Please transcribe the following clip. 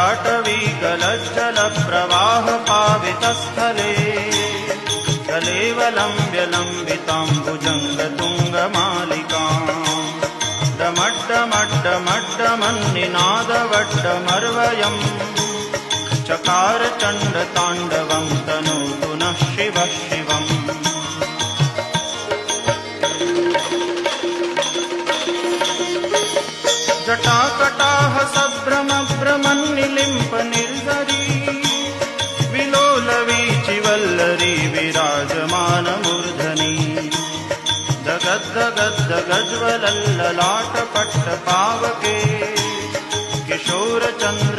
ललाटवीकलज्जलप्रवाहपावितस्थले कलेवलम्ब्यलम्बिताम्बुजङ्गतुङ्गमालिकाम् डमड्डमड्डमड्डमन्निनादवड्डमर्वयम् चकार चण्डताण्डवं तनोतु नः शिवः शिवम्। जटाकटाह सभ्रमभ्रमन्निलिम्प निर्झरी विलोलवीचिवल्लरी विराजमानमूर्धनि दगद्दगद्दगज्ज्वलल्ललाटपट्टपावके किशोरचन्द्र